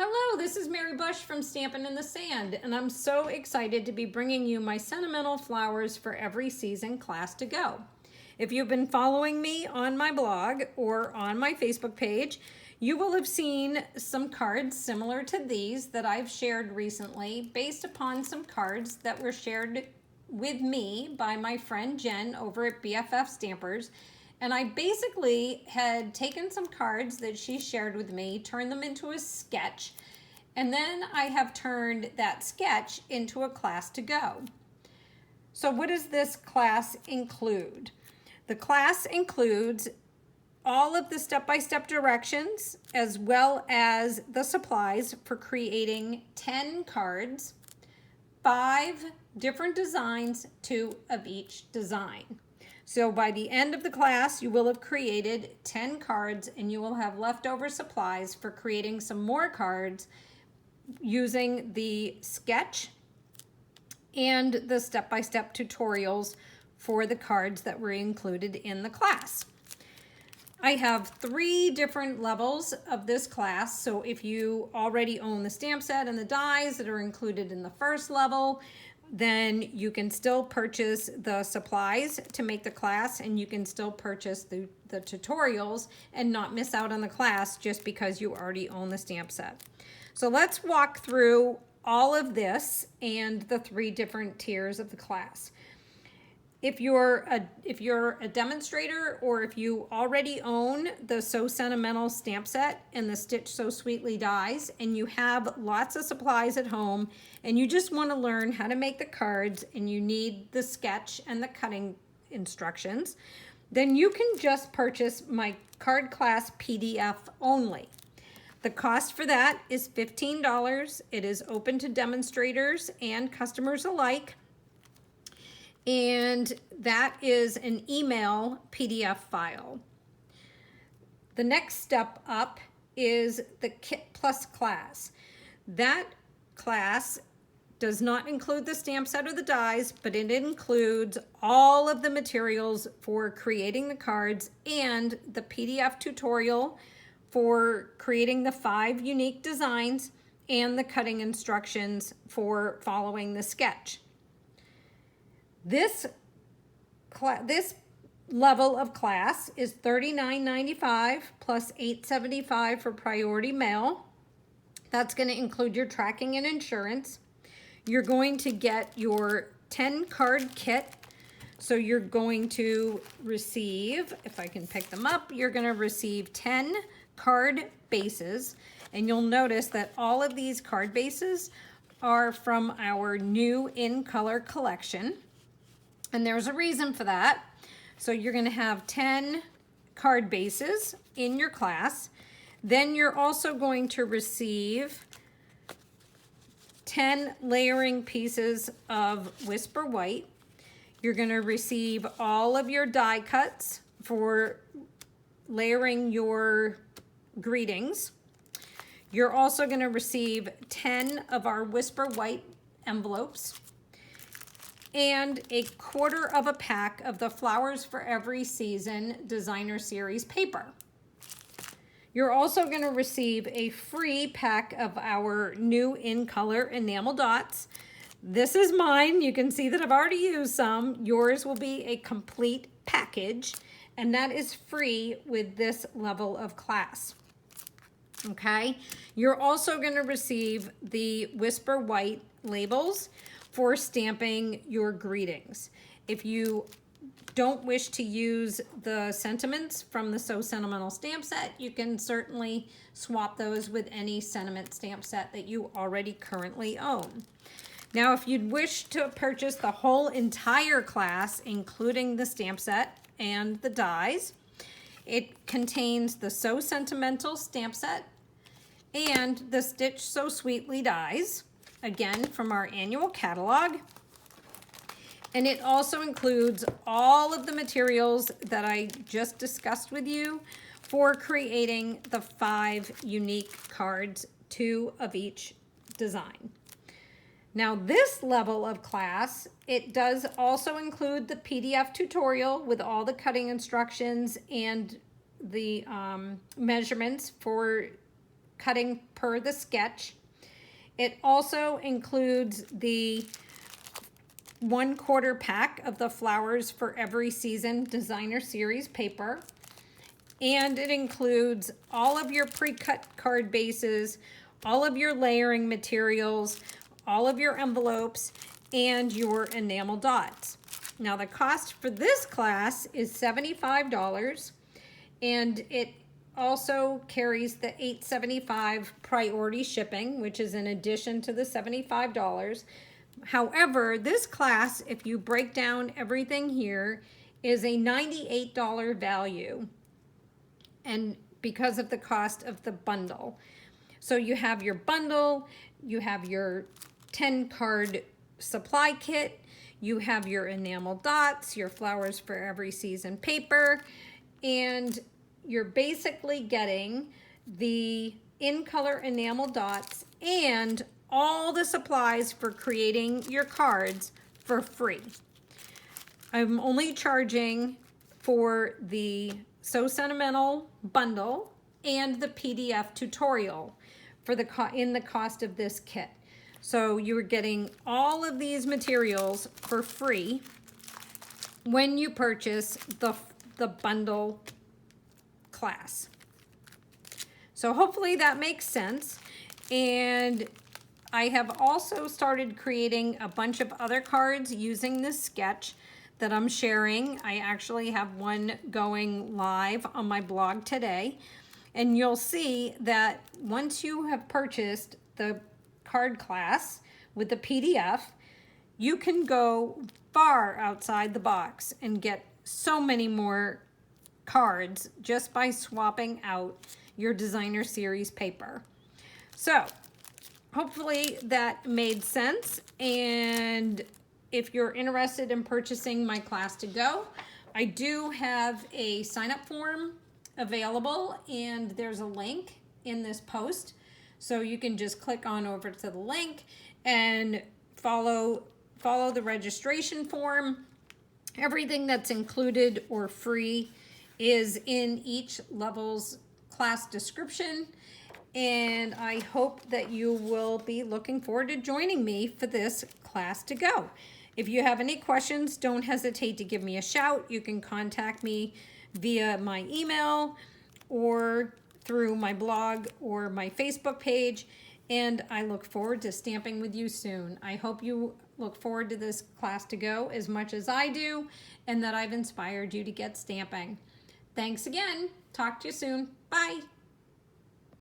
Hello, this is Mary Bush from Stampin' in the Sand, and I'm so excited to be bringing you my Sentimental Flowers for Every Season class to go. If you've been following me on my blog or on my Facebook page, you will have seen some cards similar to these that I've shared recently based upon some cards that were shared with me by my friend Jen over at BFF Stampers. And I basically had taken some cards that she shared with me, turned them into a sketch, and then I have turned that sketch into a class to go. So what does this class include? The class includes all of the step-by-step directions as well as the supplies for creating 10 cards, 5 different designs, 2 of each design. So by the end of the class, you will have created 10 cards and you will have leftover supplies for creating some more cards using the sketch and the step-by-step tutorials for the cards that were included in the class. I have 3 different levels of this class. So if you already own the stamp set and the dies that are included in the first level, then you can still purchase the supplies to make the class, and you can still purchase the tutorials and not miss out on the class just because you already own the stamp set. So let's walk through all of this and the 3 different tiers of the class. If you're a demonstrator, or if you already own the So Sentimental stamp set and the Stitch So Sweetly dies, and you have lots of supplies at home and you just want to learn how to make the cards and you need the sketch and the cutting instructions, then you can just purchase my card class PDF only. The cost for that is $15. It is open to demonstrators and customers alike. And that is an email PDF file. The next step up is the Kit Plus class. That class does not include the stamp set or the dies, but it includes all of the materials for creating the cards and the PDF tutorial for creating the 5 unique designs and the cutting instructions for following the sketch. This level of class is $39.95 plus $8.75 for priority mail. That's going to include your tracking and insurance. You're going to get your 10 card kit. So you're going to receive, if I can pick them up, you're going to receive 10 card bases. And you'll notice that all of these card bases are from our new in color collection. And there's a reason for that. So you're going to have 10 card bases in your class. Then you're also going to receive 10 layering pieces of Whisper White. You're going to receive all of your die cuts for layering your greetings. You're also going to receive 10 of our Whisper White envelopes and a 1/4 of a pack of the Flowers for Every Season Designer Series paper. You're also going to receive a free pack of our new in color enamel dots. This is mine. You can see that I've already used some. Yours will be a complete package, and that is free with this level of class. Okay, you're also going to receive the Whisper White labels for stamping your greetings. If you don't wish to use the sentiments from the So Sentimental stamp set, you can certainly swap those with any sentiment stamp set that you already currently own. Now, if you'd wish to purchase the whole entire class, including the stamp set and the dies, it contains the So Sentimental stamp set and the Stitch So Sweetly dies, again from our annual catalog. And it also includes all of the materials that I just discussed with you for creating the 5 unique cards, 2 of each design. Now this level of class, it does also include the PDF tutorial with all the cutting instructions and the measurements for cutting per the sketch. It also includes the 1/4 pack of the Flowers for Every Season Designer Series paper. And it includes all of your pre-cut card bases, all of your layering materials, all of your envelopes, and your enamel dots. Now the cost for this class is $75, and it also carries the $8.75 priority shipping, which is in addition to the $75. However, this class, if you break down everything here, is a $98 value, and because of the cost of the bundle. So you have your bundle, you have your 10 card supply kit, you have your enamel dots, your Flowers for Every Season paper, and you're basically getting the in-color enamel dots and all the supplies for creating your cards for free. I'm only charging for the So Sentimental bundle and the PDF tutorial for in the cost of this kit. So you're getting all of these materials for free when you purchase the bundle class. So hopefully that makes sense. And I have also started creating a bunch of other cards using this sketch that I'm sharing. I actually have one going live on my blog today. And you'll see that once you have purchased the card class with the PDF, you can go far outside the box and get so many more cards just by swapping out your designer series paper. So hopefully that made sense. And if you're interested in purchasing my class to go, I do have a sign-up form available, and there's a link in this post. So you can just click on over to the link and follow the registration form. Everything that's included or free is in each level's class description. And I hope that you will be looking forward to joining me for this class to go. If you have any questions, don't hesitate to give me a shout. You can contact me via my email or through my blog or my Facebook page. And I look forward to stamping with you soon. I hope you look forward to this class to go as much as I do, and that I've inspired you to get stamping. Thanks again. Talk to you soon. Bye.